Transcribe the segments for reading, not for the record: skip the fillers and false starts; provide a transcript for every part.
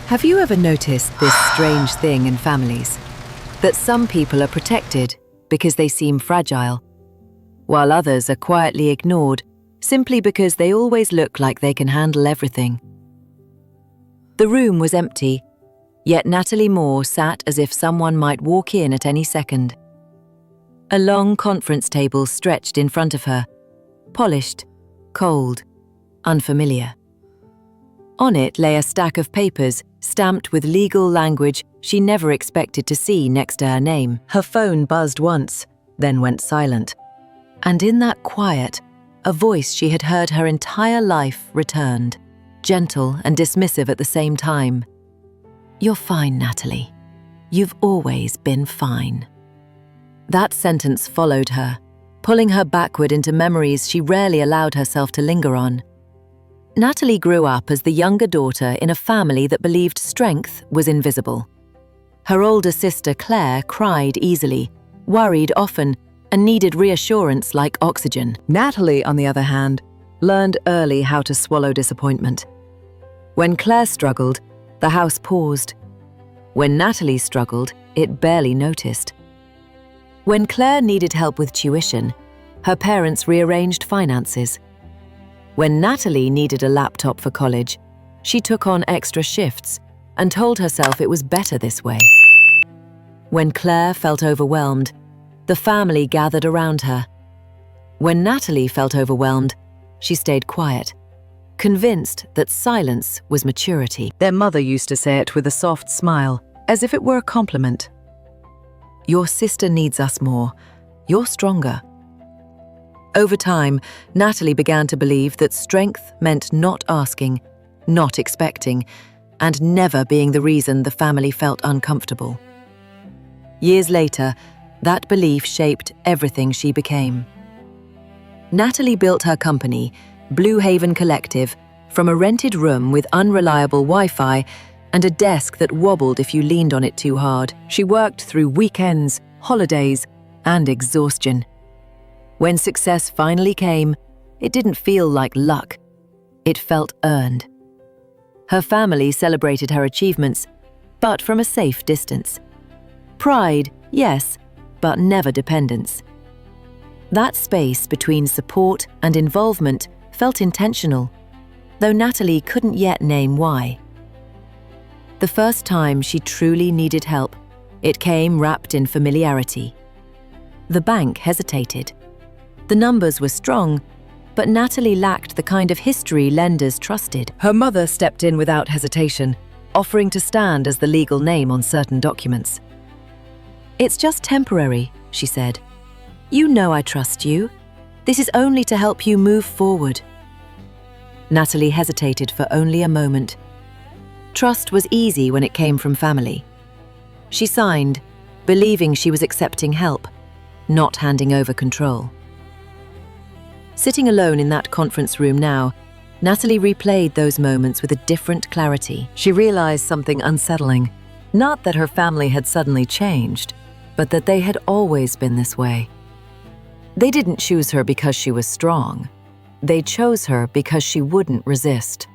Have you ever noticed this strange thing in families? That some people are protected because they seem fragile, while others are quietly ignored simply because they always look like they can handle everything. The room was empty, yet Natalie Moore sat as if someone might walk in at any second. A long conference table stretched in front of her, polished, cold, unfamiliar. On it lay a stack of papers stamped with legal language she never expected to see next to her name. Her phone buzzed once, then went silent. And in that quiet, a voice she had heard her entire life returned, gentle and dismissive at the same time. "You're fine, Natalie. You've always been fine." That sentence followed her, pulling her backward into memories she rarely allowed herself to linger on. Natalie grew up as the younger daughter in a family that believed strength was invisible. Her older sister Claire cried easily, worried often, and needed reassurance like oxygen. Natalie, on the other hand, learned early how to swallow disappointment. When Claire struggled, the house paused. When Natalie struggled, it barely noticed. When Claire needed help with tuition, her parents rearranged finances. When Natalie needed a laptop for college, she took on extra shifts and told herself it was better this way. When Claire felt overwhelmed, the family gathered around her. When Natalie felt overwhelmed, she stayed quiet, convinced that silence was maturity. Their mother used to say it with a soft smile, as if it were a compliment. "Your sister needs us more. You're stronger." Over time, Natalie began to believe that strength meant not asking, not expecting, and never being the reason the family felt uncomfortable. Years later, that belief shaped everything she became. Natalie built her company, Blue Haven Collective, from a rented room with unreliable Wi-Fi and a desk that wobbled if you leaned on it too hard. She worked through weekends, holidays, and exhaustion. When success finally came, it didn't feel like luck. It felt earned. Her family celebrated her achievements, but from a safe distance. Pride, yes, but never dependence. That space between support and involvement felt intentional, though Natalie couldn't yet name why. The first time she truly needed help, it came wrapped in familiarity. The bank hesitated. The numbers were strong, but Natalie lacked the kind of history lenders trusted. Her mother stepped in without hesitation, offering to stand as the legal name on certain documents. "It's just temporary," she said. "You know I trust you. This is only to help you move forward." Natalie hesitated for only a moment. Trust was easy when it came from family. She signed, believing she was accepting help, not handing over control. Sitting alone in that conference room now, Natalie replayed those moments with a different clarity. She realized something unsettling. Not that her family had suddenly changed, but that they had always been this way. They didn't choose her because she was strong. They chose her because she wouldn't resist.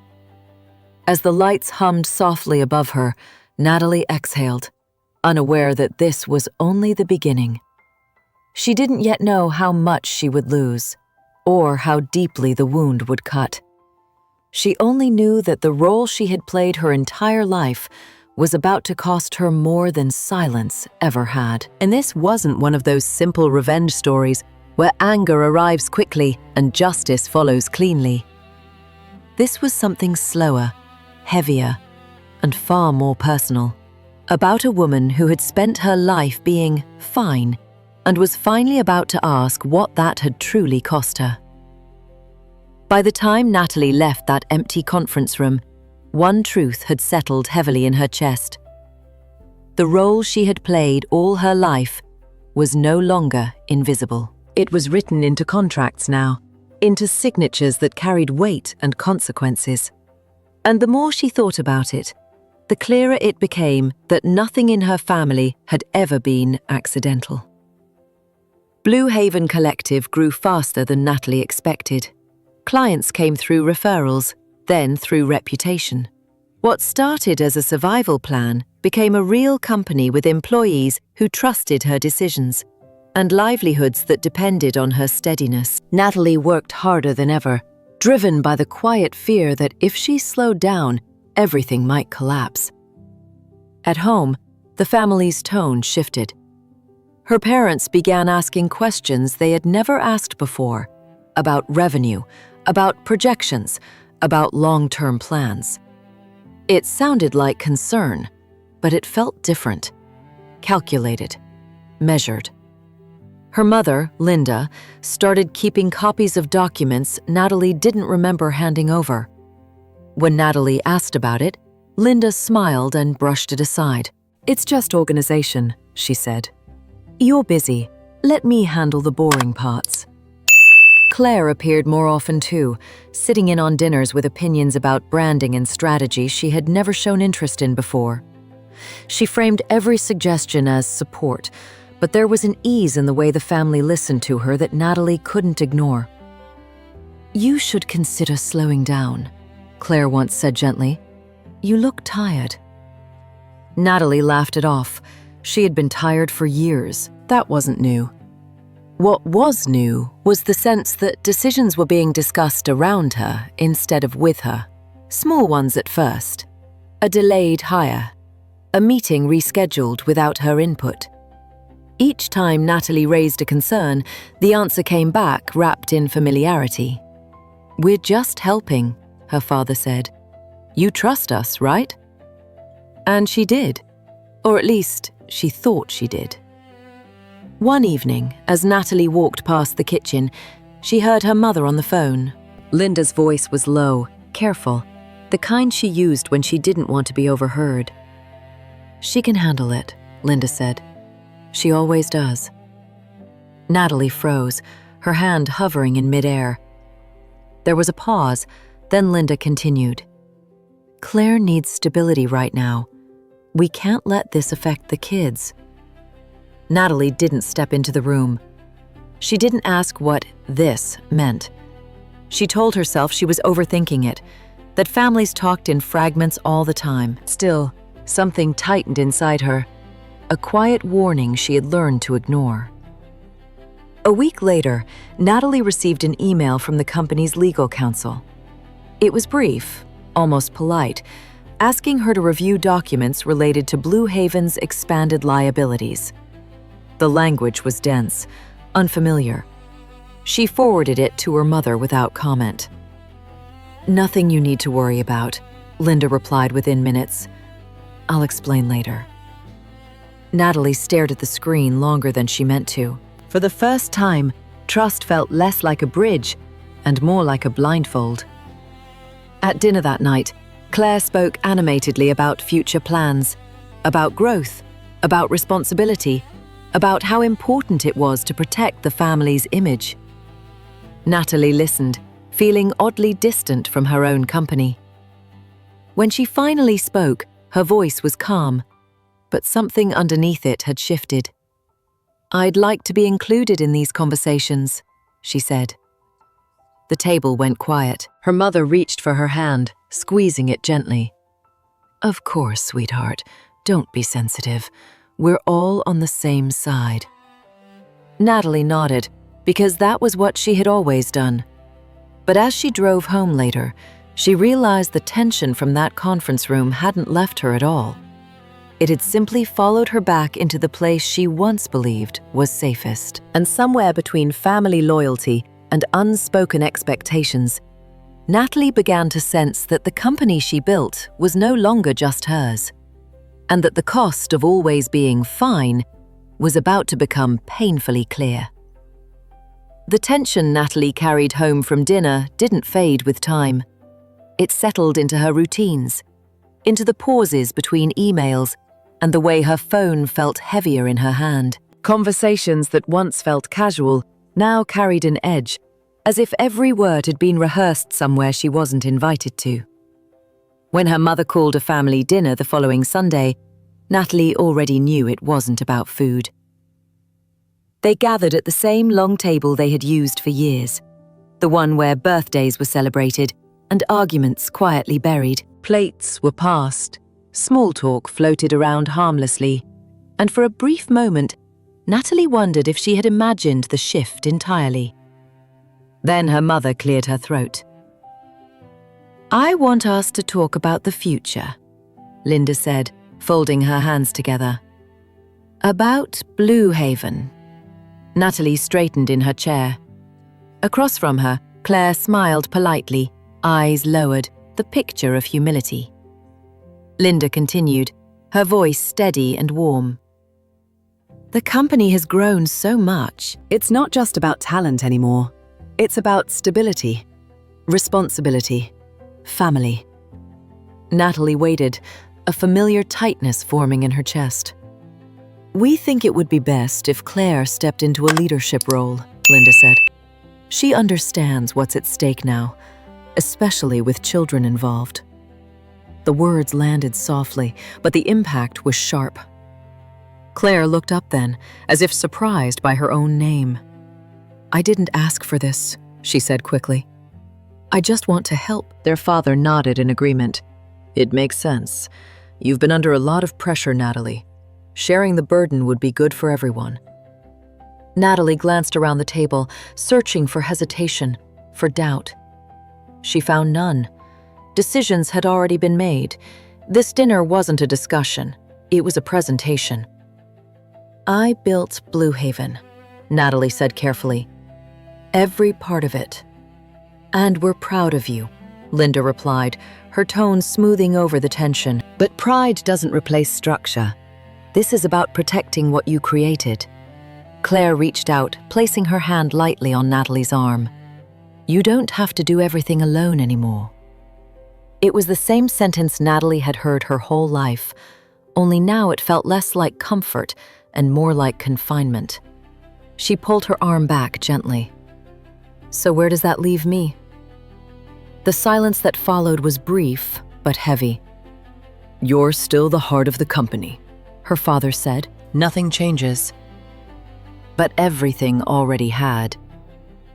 As the lights hummed softly above her, Natalie exhaled, unaware that this was only the beginning. She didn't yet know how much she would lose, or how deeply the wound would cut. She only knew that the role she had played her entire life was about to cost her more than silence ever had. And this wasn't one of those simple revenge stories where anger arrives quickly and justice follows cleanly. This was something slower, heavier, and far more personal, about a woman who had spent her life being fine and was finally about to ask what that had truly cost her. By the time Natalie left that empty conference room, one truth had settled heavily in her chest. The role she had played all her life was no longer invisible. It was written into contracts now, into signatures that carried weight and consequences. And the more she thought about it, the clearer it became that nothing in her family had ever been accidental. Blue Haven Collective grew faster than Natalie expected. Clients came through referrals, then through reputation. What started as a survival plan became a real company with employees who trusted her decisions and livelihoods that depended on her steadiness. Natalie worked harder than ever, driven by the quiet fear that if she slowed down, everything might collapse. At home, the family's tone shifted. Her parents began asking questions they had never asked before, about revenue, about projections, about long-term plans. It sounded like concern, but it felt different, calculated, measured. Her mother, Linda, started keeping copies of documents Natalie didn't remember handing over. When Natalie asked about it, Linda smiled and brushed it aside. "It's just organization," she said. "You're busy. Let me handle the boring parts." Claire appeared more often too, sitting in on dinners with opinions about branding and strategy she had never shown interest in before. She framed every suggestion as support, but there was an ease in the way the family listened to her that Natalie couldn't ignore. "You should consider slowing down," Claire once said gently. "You look tired." Natalie laughed it off. She had been tired for years. That wasn't new. What was new was the sense that decisions were being discussed around her instead of with her. Small ones at first. A delayed hire. A meeting rescheduled without her input. Each time Natalie raised a concern, the answer came back wrapped in familiarity. "We're just helping," her father said. "You trust us, right?" And she did. Or at least, she thought she did. One evening, as Natalie walked past the kitchen, she heard her mother on the phone. Linda's voice was low, careful, the kind she used when she didn't want to be overheard. "She can handle it," Linda said. "She always does." Natalie froze, her hand hovering in midair. There was a pause, then Linda continued. "Claire needs stability right now. We can't let this affect the kids." Natalie didn't step into the room. She didn't ask what "this" meant. She told herself she was overthinking it, that families talked in fragments all the time. Still, something tightened inside her, a quiet warning she had learned to ignore. A week later, Natalie received an email from the company's legal counsel. It was brief, almost polite, asking her to review documents related to Blue Haven's expanded liabilities. The language was dense, unfamiliar. She forwarded it to her mother without comment. "Nothing you need to worry about," Linda replied within minutes. "I'll explain later." Natalie stared at the screen longer than she meant to. For the first time, trust felt less like a bridge and more like a blindfold. At dinner that night, Claire spoke animatedly about future plans, about growth, about responsibility, about how important it was to protect the family's image. Natalie listened, feeling oddly distant from her own company. When she finally spoke, her voice was calm, but something underneath it had shifted. "I'd like to be included in these conversations," she said. The table went quiet. Her mother reached for her hand, squeezing it gently. "Of course, sweetheart. Don't be sensitive. We're all on the same side." Natalie nodded, because that was what she had always done. But as she drove home later, she realized the tension from that conference room hadn't left her at all. It had simply followed her back into the place she once believed was safest. And somewhere between family loyalty and unspoken expectations, Natalie began to sense that the company she built was no longer just hers, and that the cost of always being fine was about to become painfully clear. The tension Natalie carried home from dinner didn't fade with time. It settled into her routines, into the pauses between emails, and the way her phone felt heavier in her hand. Conversations that once felt casual now carried an edge, as if every word had been rehearsed somewhere she wasn't invited to. When her mother called a family dinner the following Sunday, Natalie already knew it wasn't about food. They gathered at the same long table they had used for years, the one where birthdays were celebrated and arguments quietly buried. Plates were passed, small talk floated around harmlessly, and for a brief moment, Natalie wondered if she had imagined the shift entirely. Then her mother cleared her throat. "I want us to talk about the future," Linda said, folding her hands together. "About Blue Haven." Natalie straightened in her chair. Across from her, Claire smiled politely, eyes lowered, the picture of humility. Linda continued, her voice steady and warm. "The company has grown so much. It's not just about talent anymore. It's about stability, responsibility, family." Natalie waited, a familiar tightness forming in her chest. "We think it would be best if Claire stepped into a leadership role," Linda said. "She understands what's at stake now, especially with children involved." The words landed softly, but the impact was sharp. Claire looked up then, as if surprised by her own name. "I didn't ask for this," she said quickly. "I just want to help." Their father nodded in agreement. "It makes sense. You've been under a lot of pressure, Natalie. Sharing the burden would be good for everyone." Natalie glanced around the table, searching for hesitation, for doubt. She found none. Decisions had already been made. This dinner wasn't a discussion. It was a presentation. "I built Blue Haven," Natalie said carefully. "Every part of it. And we're proud of you," Linda replied, her tone smoothing over the tension. "But pride doesn't replace structure. This is about protecting what you created." Claire reached out, placing her hand lightly on Natalie's arm. "You don't have to do everything alone anymore." It was the same sentence Natalie had heard her whole life, only now it felt less like comfort and more like confinement. She pulled her arm back gently. "So where does that leave me?" The silence that followed was brief, but heavy. "You're still the heart of the company," her father said. "Nothing changes." But everything already had.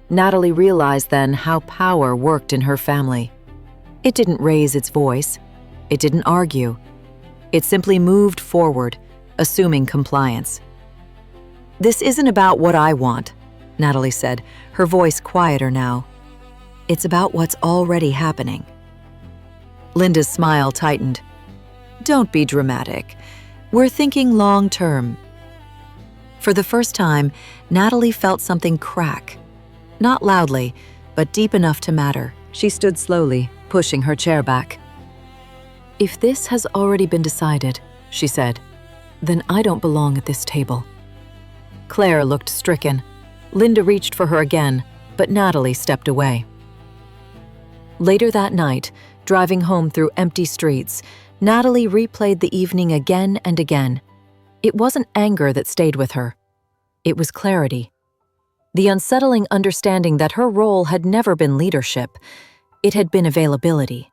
Natalie realized then how power worked in her family. It didn't raise its voice. It didn't argue. It simply moved forward, assuming compliance. "This isn't about what I want," Natalie said, her voice quieter now. "It's about what's already happening." Linda's smile tightened. "Don't be dramatic. We're thinking long-term." For the first time, Natalie felt something crack. Not loudly, but deep enough to matter. She stood slowly, pushing her chair back. "If this has already been decided," she said, "then I don't belong at this table." Claire looked stricken. Linda reached for her again, but Natalie stepped away. Later that night, driving home through empty streets, Natalie replayed the evening again and again. It wasn't anger that stayed with her. It was clarity. The unsettling understanding that her role had never been leadership. It had been availability.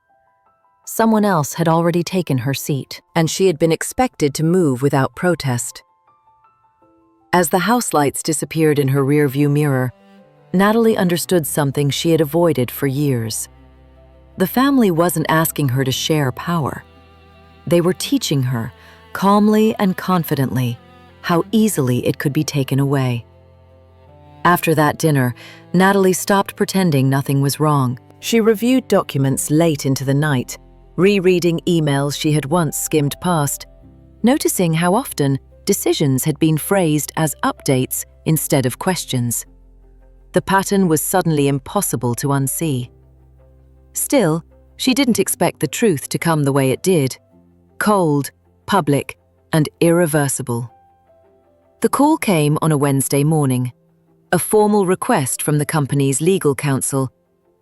Someone else had already taken her seat, and she had been expected to move without protest. As the house lights disappeared in her rearview mirror, Natalie understood something she had avoided for years. The family wasn't asking her to share power. They were teaching her, calmly and confidently, how easily it could be taken away. After that dinner, Natalie stopped pretending nothing was wrong. She reviewed documents late into the night, rereading emails she had once skimmed past, noticing how often decisions had been phrased as updates instead of questions. The pattern was suddenly impossible to unsee. Still, she didn't expect the truth to come the way it did. Cold, public, and irreversible. The call came on a Wednesday morning, a formal request from the company's legal counsel,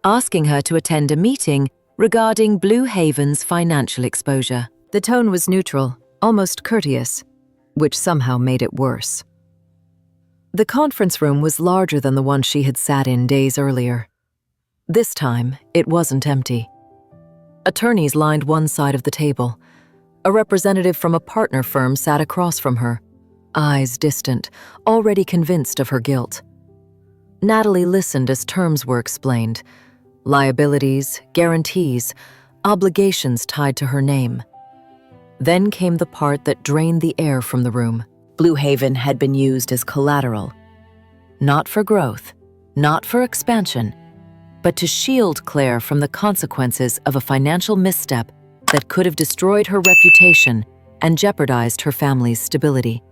asking her to attend a meeting regarding Blue Haven's financial exposure. The tone was neutral, almost courteous, which somehow made it worse. The conference room was larger than the one she had sat in days earlier. This time, it wasn't empty. Attorneys lined one side of the table. A representative from a partner firm sat across from her, eyes distant, already convinced of her guilt. Natalie listened as terms were explained. Liabilities, guarantees, obligations tied to her name. Then came the part that drained the air from the room. Blue Haven had been used as collateral, not for growth, not for expansion, but to shield Claire from the consequences of a financial misstep that could have destroyed her reputation and jeopardized her family's stability.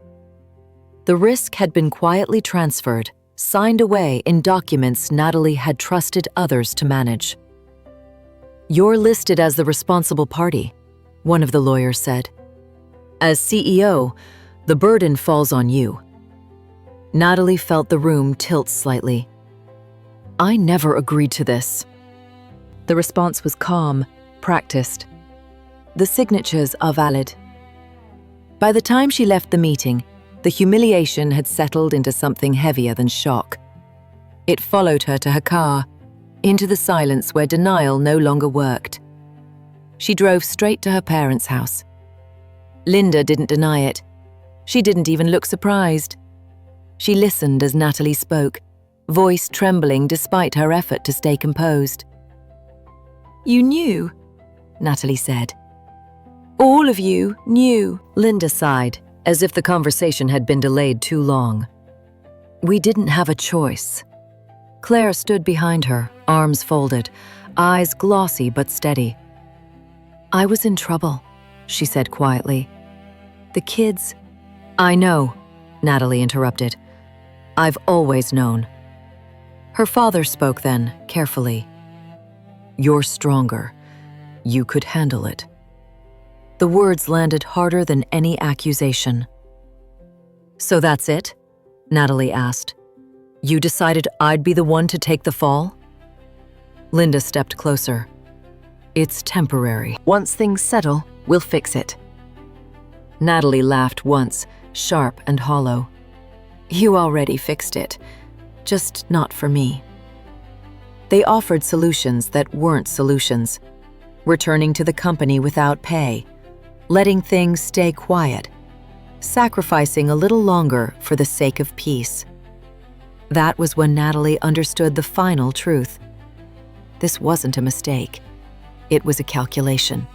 The risk had been quietly transferred, signed away in documents Natalie had trusted others to manage. "You're listed as the responsible party," one of the lawyers said. "As CEO, the burden falls on you." Natalie felt the room tilt slightly. "I never agreed to this." The response was calm, practiced. "The signatures are valid." By the time she left the meeting, the humiliation had settled into something heavier than shock. It followed her to her car, into the silence where denial no longer worked. She drove straight to her parents' house. Linda didn't deny it. She didn't even look surprised. She listened as Natalie spoke, voice trembling despite her effort to stay composed. "You knew," Natalie said. "All of you knew." Linda sighed, as if the conversation had been delayed too long. "We didn't have a choice." Claire stood behind her, arms folded, eyes glossy but steady. "I was in trouble," she said quietly. "The kids—" "I know," Natalie interrupted. "I've always known." Her father spoke then, carefully. "You're stronger. You could handle it." The words landed harder than any accusation. "So that's it?" Natalie asked. "You decided I'd be the one to take the fall?" Linda stepped closer. "It's temporary. Once things settle, we'll fix it." Natalie laughed once, sharp and hollow. "You already fixed it, just not for me." They offered solutions that weren't solutions. Returning to the company without pay, letting things stay quiet, sacrificing a little longer for the sake of peace. That was when Natalie understood the final truth. This wasn't a mistake. It was a calculation.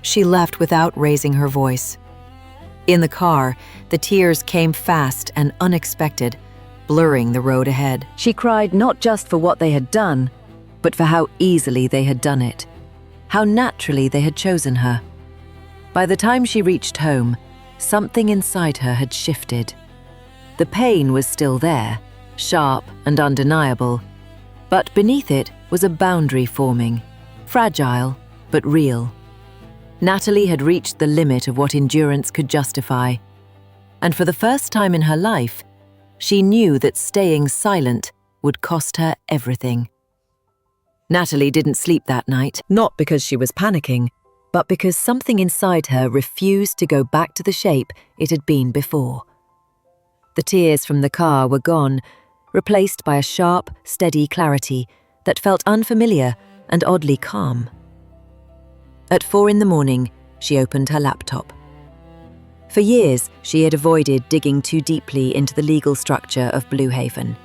She left without raising her voice. In the car, the tears came fast and unexpected, blurring the road ahead. She cried not just for what they had done, but for how easily they had done it, how naturally they had chosen her. By the time she reached home, something inside her had shifted. The pain was still there, sharp and undeniable, but beneath it was a boundary forming, fragile but real. Natalie had reached the limit of what endurance could justify, and for the first time in her life, she knew that staying silent would cost her everything. Natalie didn't sleep that night, not because she was panicking, but because something inside her refused to go back to the shape it had been before. The tears from the car were gone, replaced by a sharp, steady clarity that felt unfamiliar and oddly calm. At 4 a.m, she opened her laptop. For years, she had avoided digging too deeply into the legal structure of Blue Haven.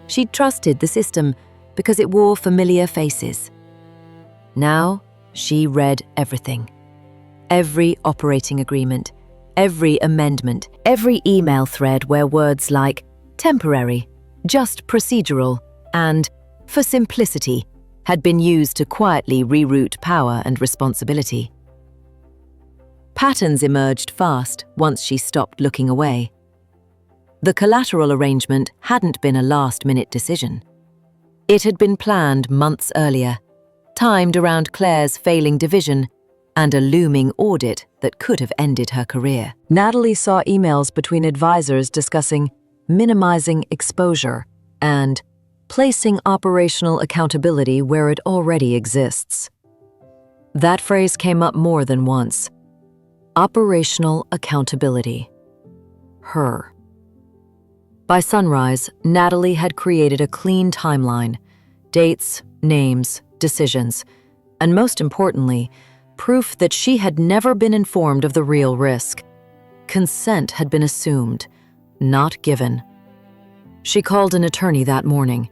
She'd trusted the system because it wore familiar faces. Now, she read everything. Every operating agreement, every amendment, every email thread where words like temporary, just procedural, and for simplicity had been used to quietly reroute power and responsibility. Patterns emerged fast once she stopped looking away. The collateral arrangement hadn't been a last-minute decision. It had been planned months earlier, timed around Claire's failing division and a looming audit that could have ended her career. Natalie saw emails between advisors discussing minimizing exposure and placing operational accountability where it already exists. That phrase came up more than once. Operational accountability. Her. By sunrise, Natalie had created a clean timeline, dates, names, decisions, and most importantly, proof that she had never been informed of the real risk. Consent had been assumed, not given. She called an attorney that morning,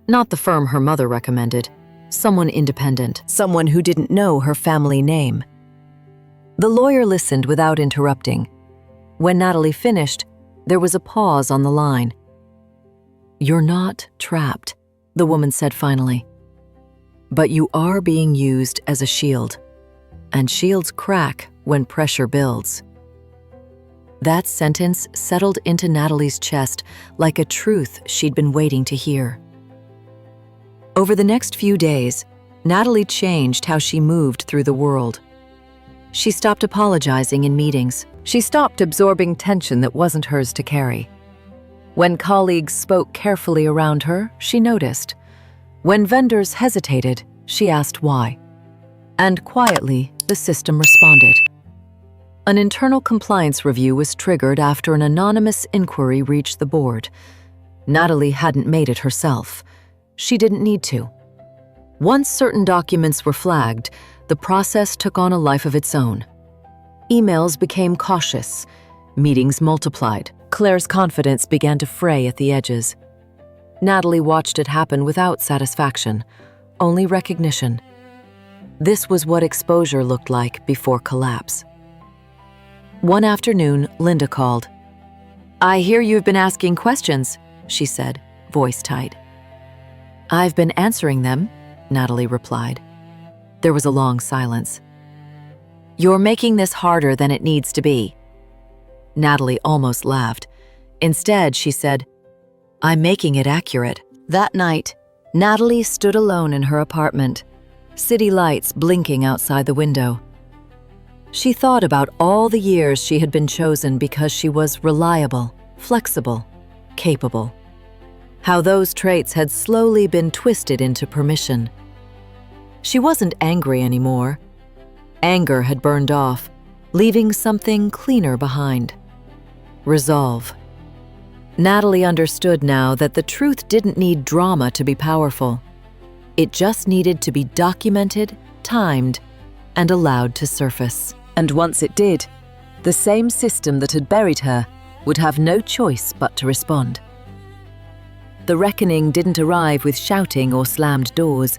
not the firm her mother recommended, someone independent, someone who didn't know her family name. The lawyer listened without interrupting. When Natalie finished, there was a pause on the line. "You're not trapped," the woman said finally. "But you are being used as a shield, and shields crack when pressure builds." That sentence settled into Natalie's chest like a truth she'd been waiting to hear. Over the next few days, Natalie changed how she moved through the world. She stopped apologizing in meetings. She stopped absorbing tension that wasn't hers to carry. When colleagues spoke carefully around her, she noticed. When vendors hesitated, she asked why. And quietly, the system responded. An internal compliance review was triggered after an anonymous inquiry reached the board. Natalie hadn't made it herself. She didn't need to. Once certain documents were flagged, the process took on a life of its own. Emails became cautious. Meetings multiplied. Claire's confidence began to fray at the edges. Natalie watched it happen without satisfaction, only recognition. This was what exposure looked like before collapse. One afternoon, Linda called. "I hear you've been asking questions," she said, voice tight. "I've been answering them," Natalie replied. There was a long silence. "You're making this harder than it needs to be." Natalie almost laughed. Instead, she said, "I'm making it accurate." That night, Natalie stood alone in her apartment, city lights blinking outside the window. She thought about all the years she had been chosen because she was reliable, flexible, capable. How those traits had slowly been twisted into permission. She wasn't angry anymore. Anger had burned off, leaving something cleaner behind. Resolve. Natalie understood now that the truth didn't need drama to be powerful. It just needed to be documented, timed, and allowed to surface. And once it did, the same system that had buried her would have no choice but to respond. The reckoning didn't arrive with shouting or slammed doors.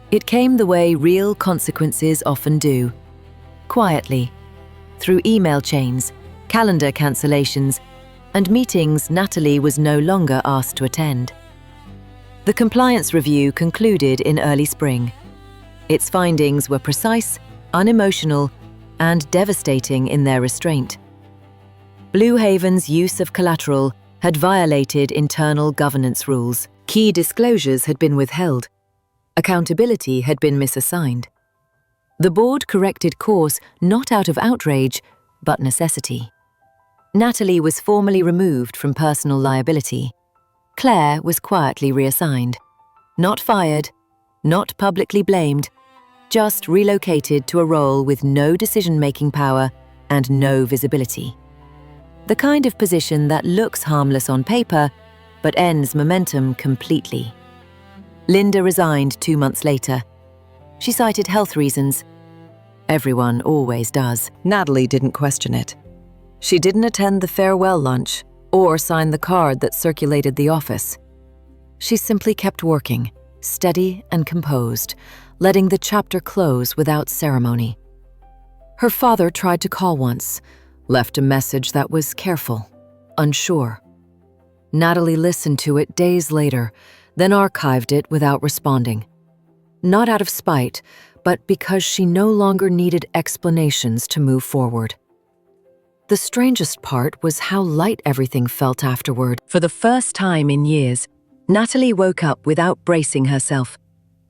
It came the way real consequences often do. Quietly, through email chains, calendar cancellations, and meetings Natalie was no longer asked to attend. The compliance review concluded in early spring. Its findings were precise, unemotional, and devastating in their restraint. Blue Haven's use of collateral had violated internal governance rules. Key disclosures had been withheld. Accountability had been misassigned. The board corrected course not out of outrage, but necessity. Natalie was formally removed from personal liability. Claire was quietly reassigned. Not fired, not publicly blamed, just relocated to a role with no decision-making power and no visibility. The kind of position that looks harmless on paper, but ends momentum completely. Linda resigned 2 months later. She cited health reasons. Everyone always does. Natalie didn't question it. She didn't attend the farewell lunch or sign the card that circulated the office. She simply kept working, steady and composed, letting the chapter close without ceremony. Her father tried to call once, left a message that was careful, unsure. Natalie listened to it days later, then archived it without responding. Not out of spite, but because she no longer needed explanations to move forward. The strangest part was how light everything felt afterward. For the first time in years, Natalie woke up without bracing herself.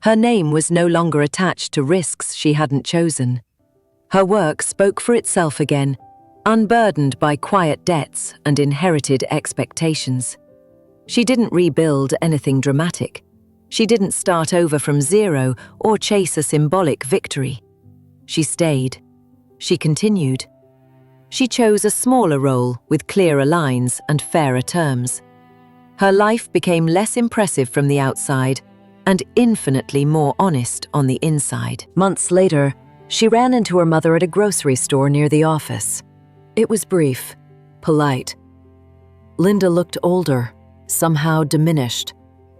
Her name was no longer attached to risks she hadn't chosen. Her work spoke for itself again, unburdened by quiet debts and inherited expectations. She didn't rebuild anything dramatic. She didn't start over from zero or chase a symbolic victory. She stayed. She continued. She chose a smaller role with clearer lines and fairer terms. Her life became less impressive from the outside and infinitely more honest on the inside. Months later, she ran into her mother at a grocery store near the office. It was brief, polite. Linda looked older, somehow diminished.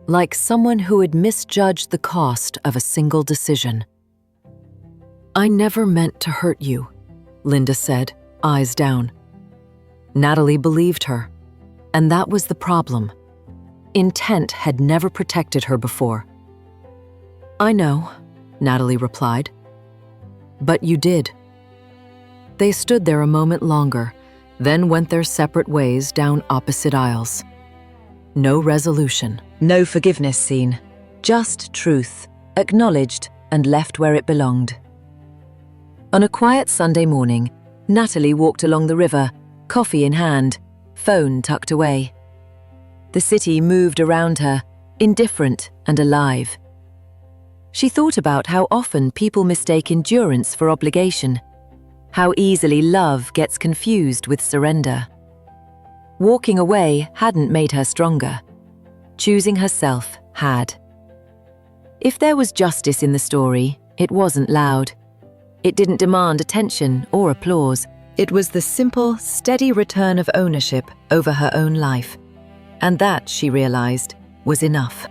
like someone who had misjudged the cost of a single decision. "I never meant to hurt you," Linda said, eyes down. Natalie believed her, and that was the problem. Intent had never protected her before. "I know," Natalie replied. "But you did." They stood there a moment longer, then went their separate ways down opposite aisles. No resolution, no forgiveness scene, just truth, acknowledged and left where it belonged. On a quiet Sunday morning, Natalie walked along the river, coffee in hand, phone tucked away. The city moved around her, indifferent and alive. She thought about how often people mistake endurance for obligation, how easily love gets confused with surrender. Walking away hadn't made her stronger. Choosing herself had. If there was justice in the story, it wasn't loud. It didn't demand attention or applause. It was the simple, steady return of ownership over her own life. And that, she realized, was enough.